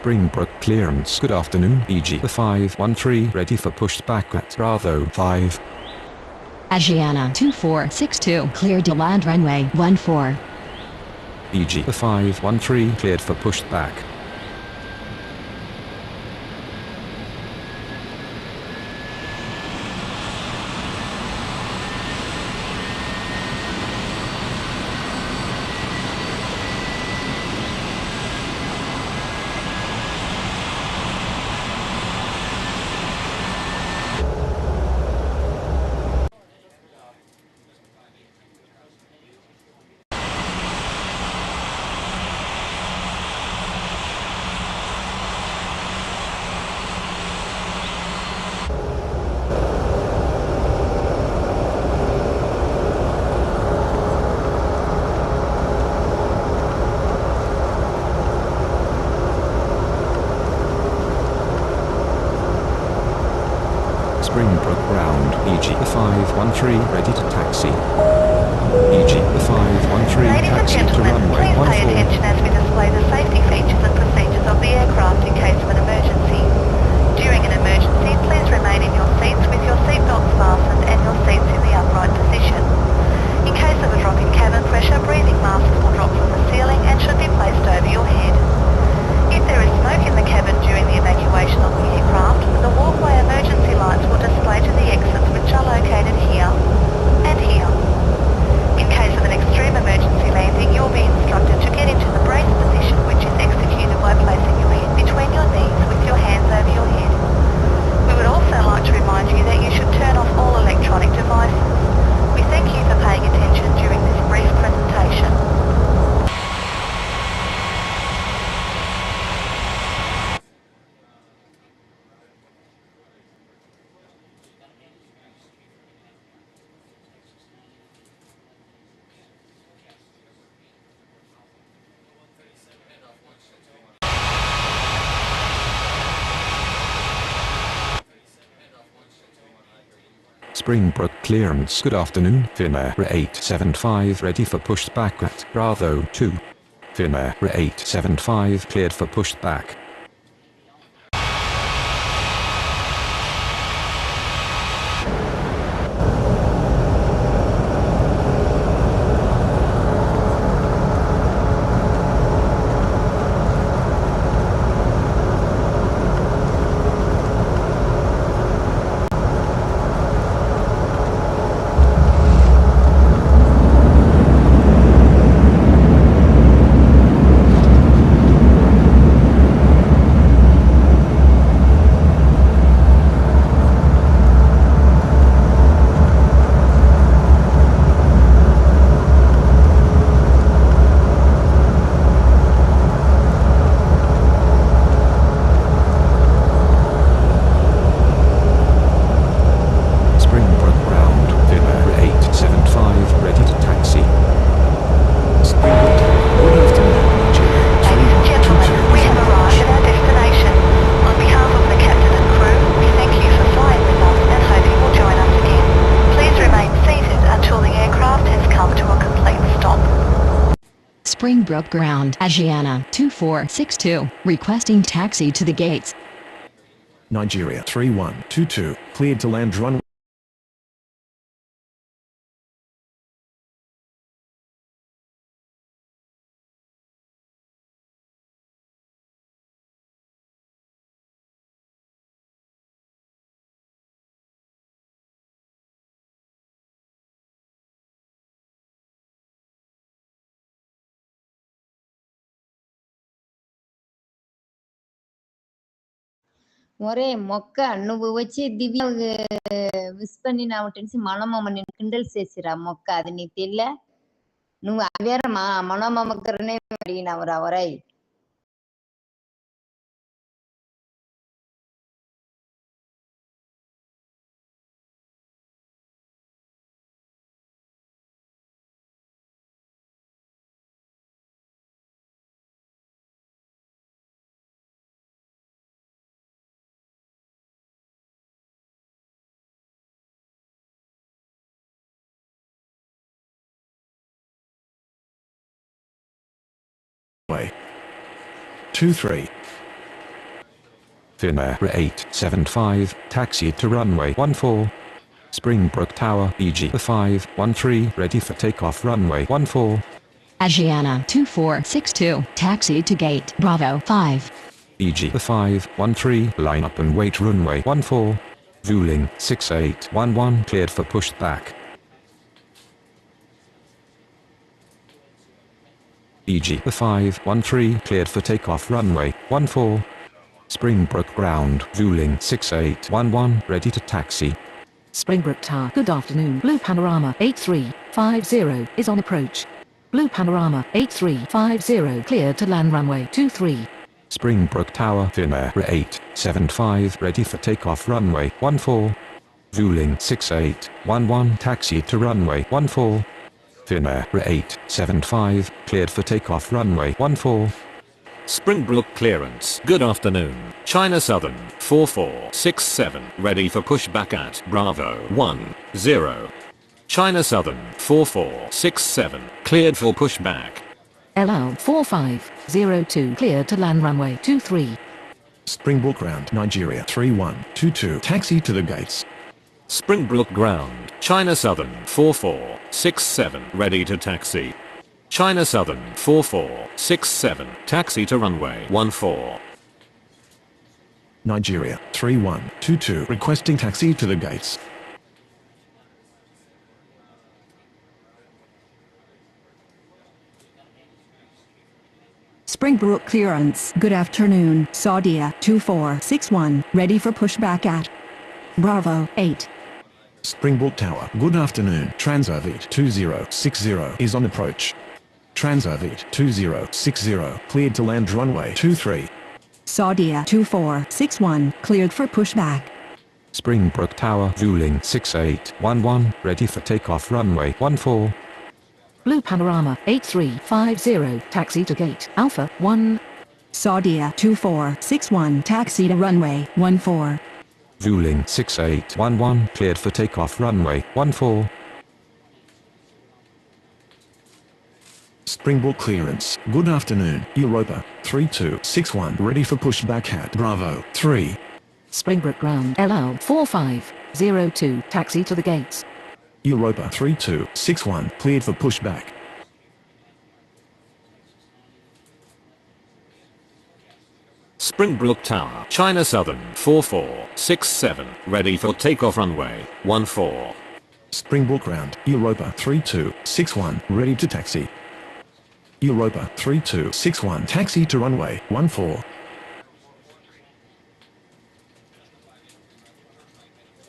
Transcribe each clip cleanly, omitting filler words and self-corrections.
Springbrook clearance. Good afternoon, EG 513 ready for push back at Bravo 5. Asiana 2462 cleared to land runway 14. EG 513 cleared for push back. Springbrook ground, EG 513 ready to taxi. EG 513 taxi to runway 14. Ladies and gentlemen, please pay attention as we display the safety features and procedures of the aircraft in case of an emergency. During an emergency, please remain in your seats with your seatbelts fastened and your seats in the upright position. In case of a drop in cabin pressure, breathing masks will drop from the ceiling and should be placed over your head. If there is smoke in the cabin during the evacuation of the aircraft, the walkway emergency lights will display to the exits which are located here and here. In case of an extreme emergency landing, you'll be instructed to get into the brace position, which is executed by placing your head between your knees with your hands over your head. We would also like to remind you that you should turn off all electronic devices. We thank you for paying attention during this brief presentation. Springbrook clearance. Good afternoon, Finnair 875 ready for push back at Bravo 2. Finnair 875 cleared for push back. Springbrook ground, Asiana 2462 requesting taxi to the gates. Nigeria 3122 cleared to land runway. ఒరే మొక్క నువ్వు వచ్చి దివ్య wish பண்ணி నా తెలిసి మనమమ్మ నేను kindle చేసిరా మొక్క అది నీకు తెల్ల నువ్వు అవేర మా మనమమ్మకరనే అడిగినవురా ఒరై Way 23 Finnair 875, taxi to runway 14. Springbrook Tower EG 513, ready for takeoff runway 14. Asiana 2462, taxi to gate Bravo 5. EG 513, line up and wait runway 14. Vueling 6811, cleared for pushback. EG 513, cleared for takeoff runway 14. Springbrook Ground, Vueling 6811, ready to taxi. Springbrook Tower. Good afternoon. Blue Panorama 8350 is on approach. Blue Panorama 8350 cleared to land runway 23. Springbrook Tower, Finnair 875, ready for takeoff runway 14. Vueling 6811, taxi to runway 14. Finnair 875, cleared for takeoff runway 14. Springbrook clearance. Good afternoon. China Southern 4467 ready for pushback at Bravo 10. China Southern 4467 cleared for pushback. LL 4502 cleared to land runway 23. Springbrook Ground, Nigeria 3122, taxi to the gates. Springbrook Ground, China Southern 4467 ready to taxi. China Southern 4467, taxi to runway 14. Nigeria 3122, requesting taxi to the gates. Springbrook clearance. Good afternoon. Saudia 2461, ready for pushback at Bravo 8. Springbrook Tower. Good afternoon. Transavit 2060 is on approach. Transavit 2060 cleared to land runway 23. Saudia 2461, cleared for pushback. Springbrook Tower, Vueling 6811, ready for takeoff runway 14. Blue Panorama 8350 taxi to gate Alpha 1. Saudia 2461, taxi to runway 14. Vueling 6811, cleared for takeoff runway 14. Springbrook clearance. Good afternoon. Europa 3261, ready for pushback at Bravo 3. Springbrook Ground LL 4502 taxi to the gates. Europa 3261, cleared for pushback. Springbrook Tower, China Southern 4467, ready for takeoff runway 14. Springbrook Ground, Europa 3261, ready to taxi. Europa 3261, taxi to runway 14.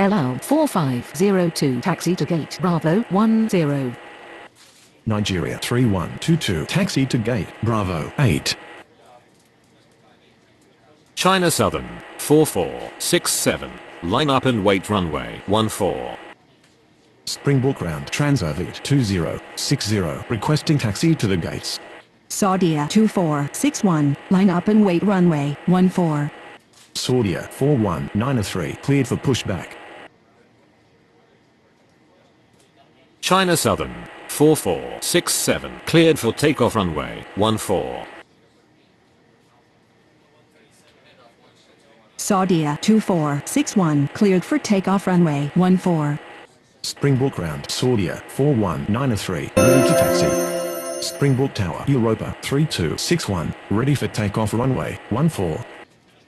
LL 4502 taxi to gate Bravo 10. Nigeria 3122, taxi to gate Bravo 8. China Southern 4467, line up and wait runway 14. Springbrook Ground, Transavit 2060, requesting taxi to the gates. Saudia 2461, line up and wait runway 14. Saudia 4193, cleared for pushback. China Southern 4467, cleared for takeoff runway 14. Saudia 2461, cleared for takeoff runway 14. Springbrook Ground, Saudia 4193, ready to taxi. Springbrook Tower, Europa 3261, ready for takeoff runway 14.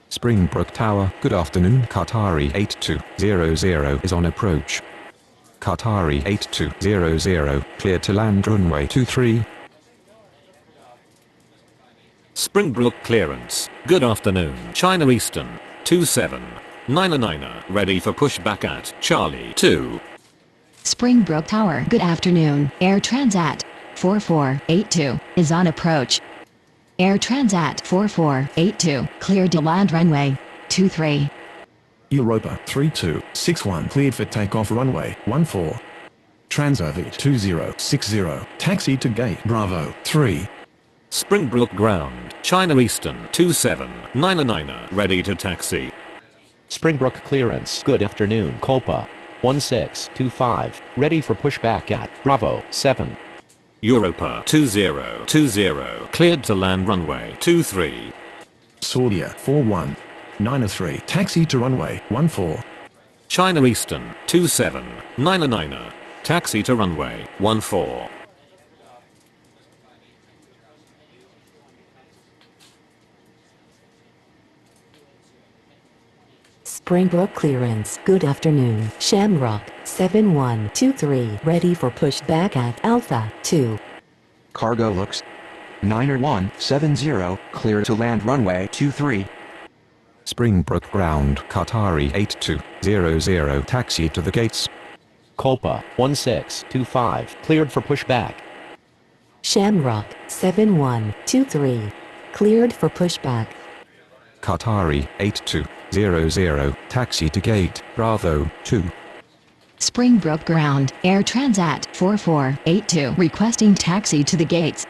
Springbrook Tower, good afternoon. Qatari 8200 is on approach. Qatari 8200, cleared to land runway 23. Springbrook clearance, good afternoon. China Eastern 2799, ready for pushback at Charlie 2. Springbrook Tower. Good afternoon. Air Transat 4482 is on approach. Air Transat 4482 cleared to land runway 23. Europa 3261, cleared for takeoff runway 14. Transavit 2060, taxi to gate Bravo 3. Springbrook Ground, China Eastern 2799, ready to taxi. Springbrook clearance. Good afternoon. Copa 1625, ready for pushback at Bravo 7. Europa 2020, cleared to land runway 23. Saudia 93, taxi to runway 14. China Eastern 2799, taxi to runway 14. Springbrook clearance. Good afternoon. Shamrock 7123 ready for pushback at Alpha 2. Cargo looks 90170, clear to land runway 23. Springbrook ground, Qatari 8200, taxi to the gates. Culpa 1625, cleared for pushback. Shamrock 7123 cleared for pushback. Qatari 8200, taxi to gate, Bravo 2. Springbrook ground, Air Transat 4482 requesting taxi to the gates.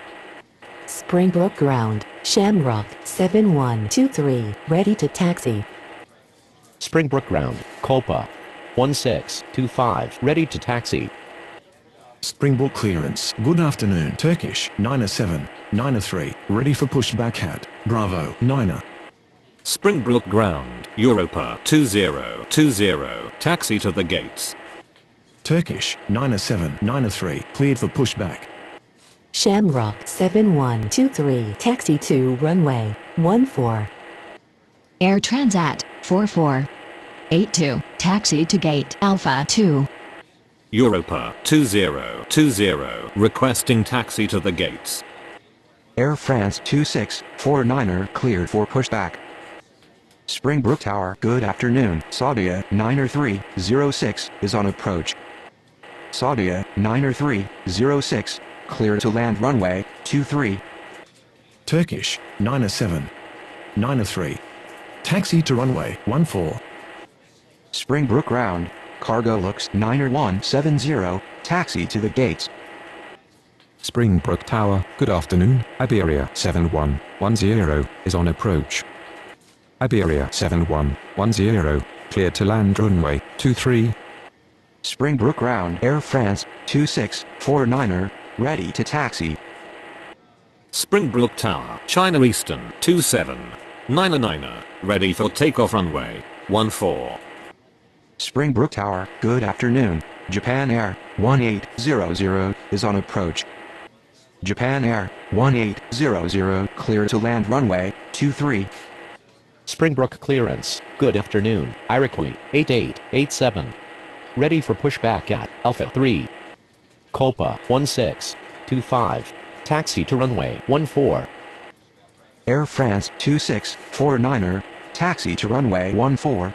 Springbrook ground, Shamrock 7123 ready to taxi. Springbrook ground, Culpa 1625, ready to taxi. Springbrook clearance. Good afternoon. Turkish 9793, ready for pushback at Bravo 9. Springbrook ground, Europa 2020, taxi to the gates. Turkish 9793, cleared for pushback. Shamrock 7123 taxi to runway 14. Air Transat 4482 taxi to gate Alpha 2. Europa 2020, requesting taxi to the gates. Air France 2649er, cleared for pushback. Springbrook Tower, good afternoon. Saudia 90306 is on approach. Saudia 90306, clear to land runway 23. Turkish 9793, taxi to runway 14. Springbrook ground, cargo looks 90170, taxi to the gates. Springbrook Tower, good afternoon. Iberia 7110 is on approach. Iberia 7110, clear to land runway 23. Springbrook ground, Air France 2649er, ready to taxi. Springbrook Tower, China Eastern 2799, ready for takeoff runway 14. Springbrook Tower, good afternoon. Japan Air 1800 is on approach. Japan Air 1800, clear to land runway 23. Springbrook clearance. Good afternoon. Iroquois 8887, ready for pushback at Alpha 3. Culpa 1625, taxi to runway 14. Air France 2649er, taxi to runway 14.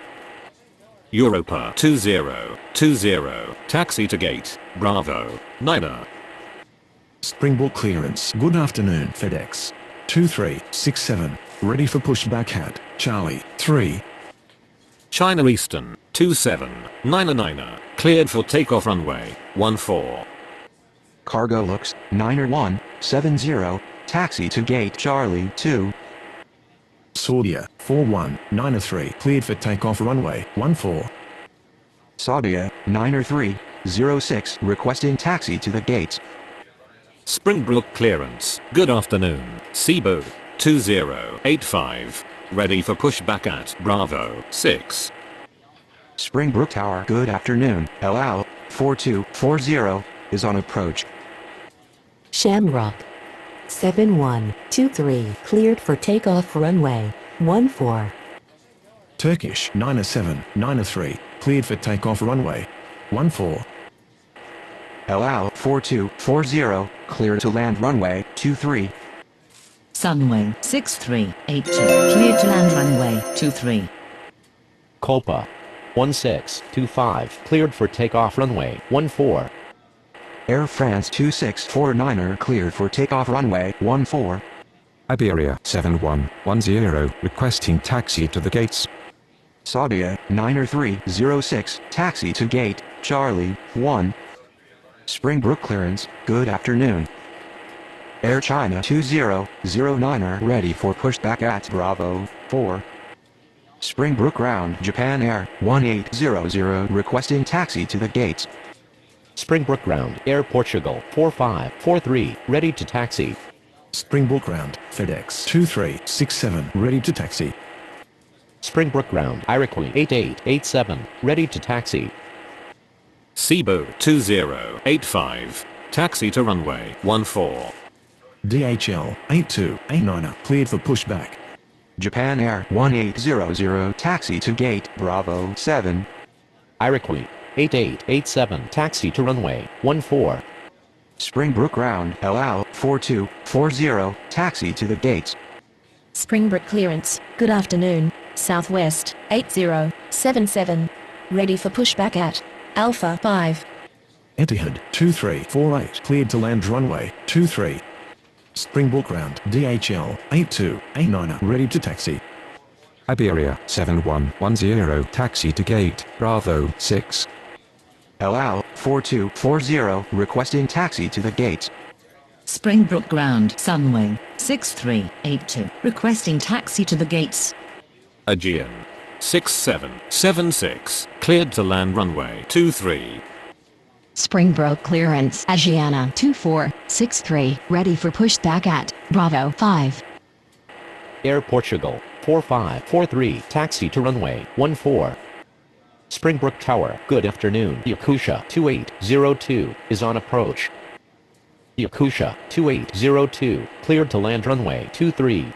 Europa 2020, taxi to gate, Bravo 9. Springbrook clearance. Good afternoon. FedEx 2367, ready for pushback at Charlie 3. China Eastern 2799, cleared for takeoff runway 14. Cargo looks 90170, taxi to gate Charlie 2. Saudia 4193, cleared for takeoff runway 14. Saudia 90306, requesting taxi to the gates. Springbrook clearance. Good afternoon. Cebu 2085, ready for pushback at Bravo 6. Springbrook Tower, good afternoon. LL 4240 is on approach. Shamrock 7123 cleared for takeoff runway 14. Turkish 9793, cleared for takeoff runway 14. LL 4240, clear to land runway 23. Sunwing 6382, clear to land runway 23. Culpa 1625, cleared for takeoff runway 14. Air France 2649er, cleared for takeoff runway 14. Iberia 7110, requesting taxi to the gates. Saudia 90306, taxi to gate Charlie 1. Springbrook clearance, good afternoon. Air China 2009er, ready for pushback at Bravo 4. Springbrook ground, Japan Air 1800, requesting taxi to the gates. Springbrook ground, Air Portugal 4543, ready to taxi. Springbrook ground, FedEx 2367, ready to taxi. Springbrook Ground, Iroquois 8887, ready to taxi. Cebu 2085. Taxi to runway 14. DHL 8289 cleared for pushback. Japan Air 1800 taxi to gate Bravo 7. Iroquois 8887, taxi to runway 14. Springbrook Ground LL 4240 taxi to the gates. Springbrook clearance, good afternoon, Southwest 8077, ready for pushback at Alpha 5. Etihad 2348 cleared to land runway 23. Springbrook Ground DHL 8289 ready to taxi. Iberia 7110 taxi to gate Bravo 6. LL 4240 requesting taxi to the gates. Springbrook Ground, Sunwing 6382, requesting taxi to the gates. Aegean 6776. Cleared to land runway 23. Springbrook clearance Aegeana 2463, ready for pushback at Bravo 5. Air Portugal 4543, taxi to runway 14. Springbrook Tower, good afternoon. Yakusha 2802 is on approach. Yakusha 2802, cleared to land runway 23.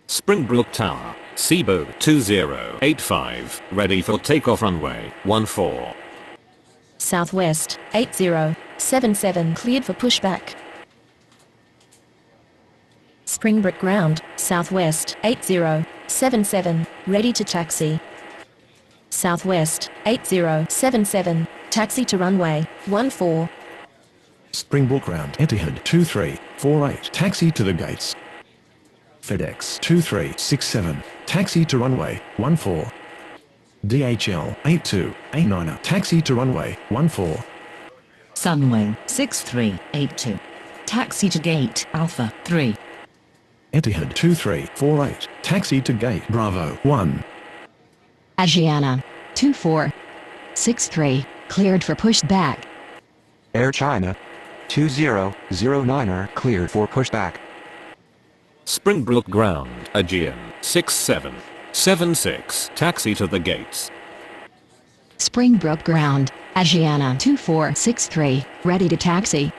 Springbrook Tower, Cebu 2085. Ready for takeoff runway 14. Southwest 8077, cleared for pushback. Springbrook Ground, Southwest 8077, ready to taxi. Southwest 8077, taxi to runway 14. Springbrook Ground Etihad 2348 taxi to the gates. FedEx 2367 taxi to runway 14. DHL 8289 taxi to runway 14. Sunwing 6382, taxi to gate Alpha 3. Etihad 2348 taxi to gate Bravo 1. Aegeana 2463, cleared for pushback. Air China 2009 cleared for pushback. Springbrook Ground, Aegean 6776. Taxi to the gates. Springbrook Ground Aegeana 2463, ready to taxi.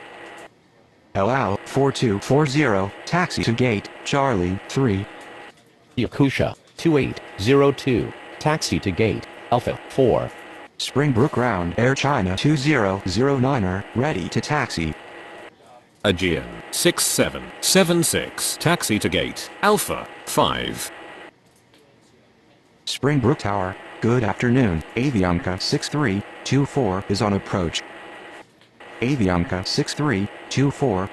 LL 4240 taxi to gate Charlie 3. Yakusha 2802, taxi to gate Alpha 4. Springbrook Ground Air China 2009 ready to taxi. Aegean 6776. Taxi to gate Alpha 5. Springbrook Tower, good afternoon. Avianca 6324 is on approach. Avianca 6324,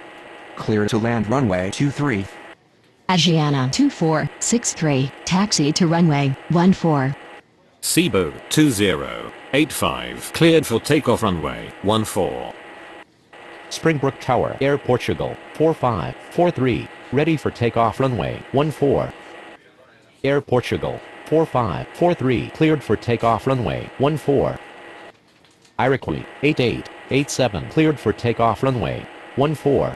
clear to land runway 23. Aegeana 2463, taxi to runway 14. Cebu 2085. Cleared for takeoff runway 14. Springbrook Tower, Air Portugal 4543, ready for takeoff runway 14. Air Portugal 4543, cleared for takeoff runway 14. Iroquois 8887, cleared for takeoff runway 14.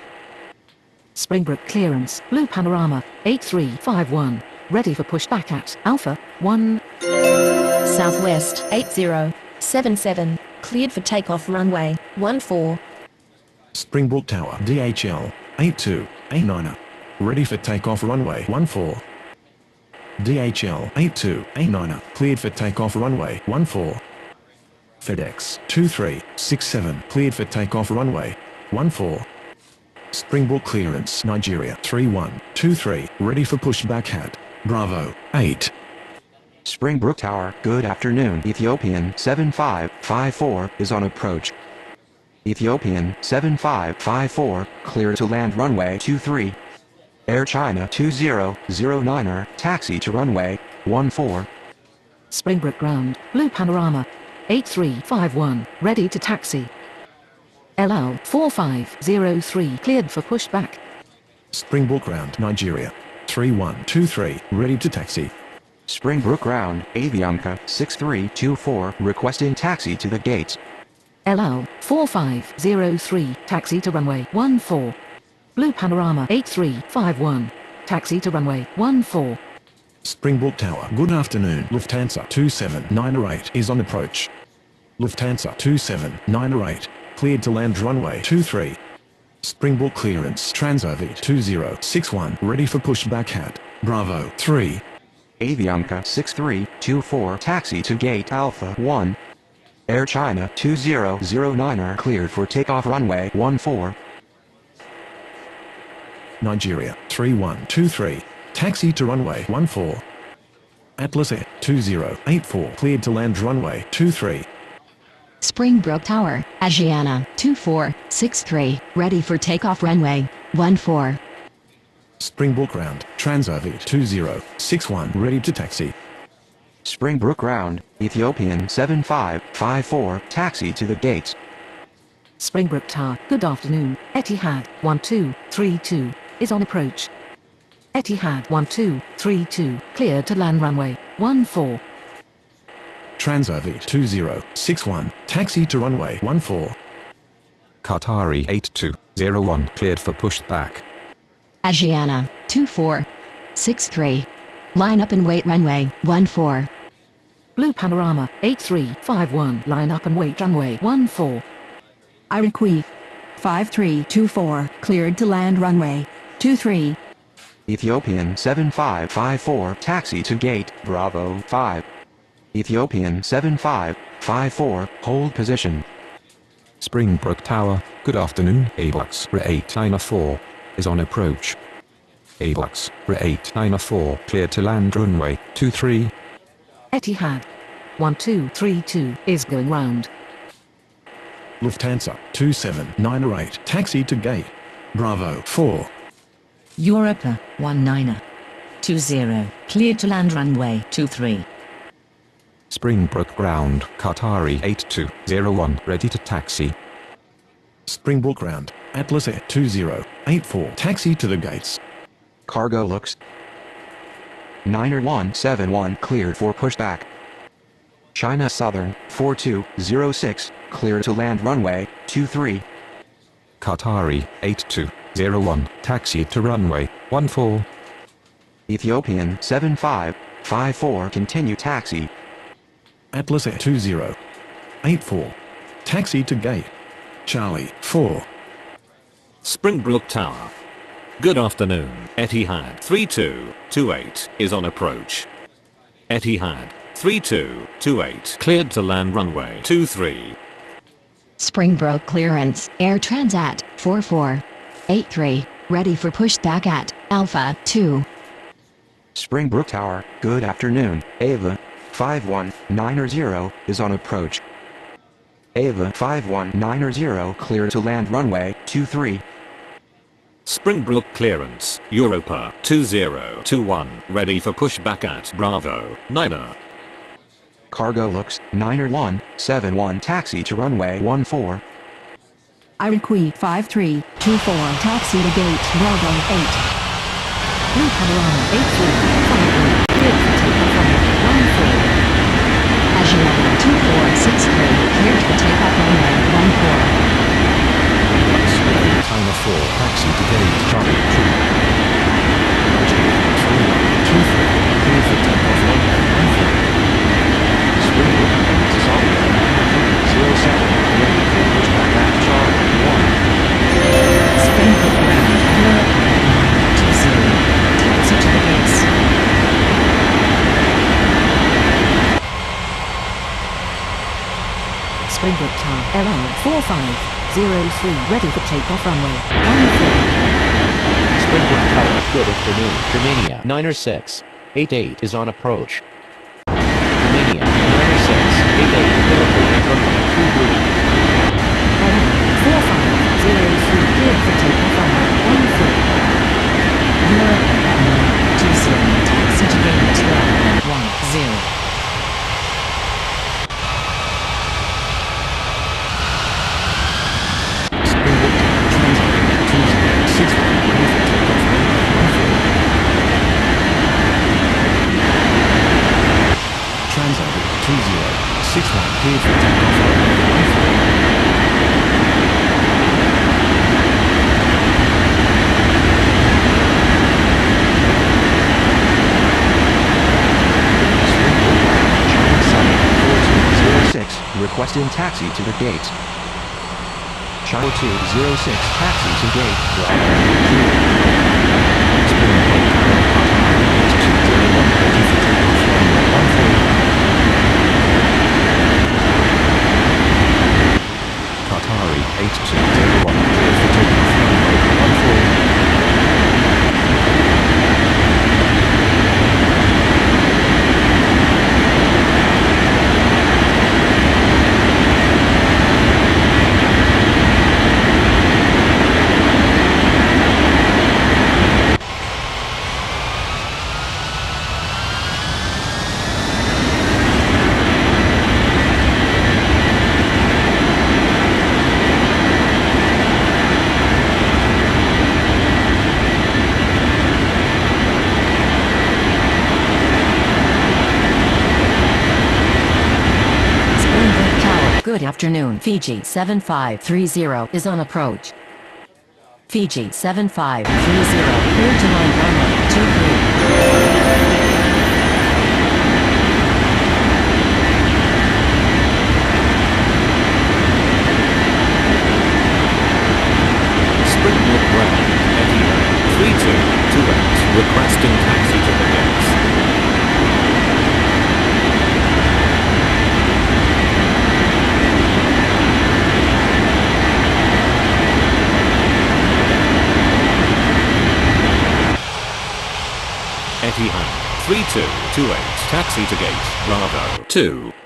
Springbrook clearance, Blue Panorama 8351, ready for pushback at Alpha 1. Southwest 8077, cleared for takeoff runway 14. Springbrook Tower DHL 8289 ready for takeoff runway 14. DHL 8289 cleared for takeoff runway 14. FedEx 2367 cleared for takeoff runway 14. Springbrook clearance Nigeria 3123 ready for pushback at Bravo 8. Springbrook Tower, good afternoon. Ethiopian 7554 is on approach. Ethiopian 7554, clear to land runway 23. Air China 2009 taxi to runway 14. Springbrook Ground, Blue Panorama 8351, ready to taxi. LL 4503, cleared for pushback. Springbrook Ground Nigeria 3123 ready to taxi. Springbrook Ground, Avianca 6324 requesting taxi to the gates. LL 4503, taxi to runway 14. Blue Panorama 8351, taxi to runway 14. Springbrook Tower. Good afternoon. Lufthansa 2798 is on approach. Lufthansa 2798. Cleared to land runway 23. Springbrook clearance. Transavit 2061. Ready for pushback at Bravo 3. Avianca 6324 taxi to gate Alpha 1. Air China 2009 cleared for takeoff runway 14. Nigeria 3123. Taxi to runway 14. Atlas Air 2084 cleared to land runway 23. Springbrook Tower, Asiana, 2463, ready for takeoff runway 14. Springbrook Ground, Transavit 2061 ready to taxi. Springbrook Ground, Ethiopian 7554 taxi to the gates. Springbrook Tower, good afternoon. Etihad 1232 is on approach. Etihad 1232 cleared to land runway 14. Transavit 2061 taxi to runway 14. Qatari 8201 cleared for pushback. Asiana, 2463, line up and wait runway 14. Blue Panorama 8351 line up and wait runway 14. Iroquois 5324 cleared to land runway 23. Ethiopian 7554 taxi to gate Bravo 5. Ethiopian 7554 hold position. Springbrook Tower, good afternoon. Airbus R894 is on approach. Airbus R894 cleared to land runway 23. Etihad 1232 is going round. Lufthansa 2798 taxi to gate Bravo 4. Europa 1920 cleared to land runway 23. Springbrook Ground, Qatari 8201 ready to taxi. Springbrook Ground, Atlas Air 2084 taxi to the gates. Cargo looks. Niner 171 cleared for pushback. China Southern 4206 cleared to land runway 23. Qatari 8201 taxi to runway 14. Ethiopian 7554 continue taxi. Atlas Air 2084 taxi to gate Charlie 4. Springbrook Tower. Good afternoon. Etihad 3228 is on approach. Etihad 3228 cleared to land runway 23. Springbrook clearance, Air Transat, 4483, ready for pushback at Alpha 2. Springbrook Tower, good afternoon. Ava 5190 is on approach. Ava 5190 clear to land runway 23. Springbrook clearance, Europa 2021 ready for pushback at Bravo 9. Cargo looks, Niner 171 taxi to runway 14. Iroquois 5324 taxi to gate Bravo 8. Blue Panorama 8351 cleared for takeoff runway 14. Asiana, 2463, cleared for takeoff runway 14. China 4 taxi to gate Charlie 2. Nigeria 3123 cleared for takeoff runway 14. Springbrook Software 07 ready for pushback at Charlie 1. Springbrook Ground, Europa 920 taxi to the gates. Springbrook Tower, LR 4503 ready for takeoff runway 14. Springbrook Tower, good afternoon. Germania 90688 is on approach. Germania 90688 Philippines runway 23. LR 4503 cleared for takeoff runway 14. Europa 920 taxi to gate 10. Transavit 2061 cleared for takeoff runway 14. requesting taxi to the gate. China 206, taxi to gate, Bravo 2. Qatari 8201, clear for takeoff runway 14. Good afternoon. Fiji 7530 is on approach. Fiji 7530, clear to line runway 23. Springbrook Ground, Etihad 3228, requesting taxi to the gates. Etihad 3228, taxi to gate, Bravo 2.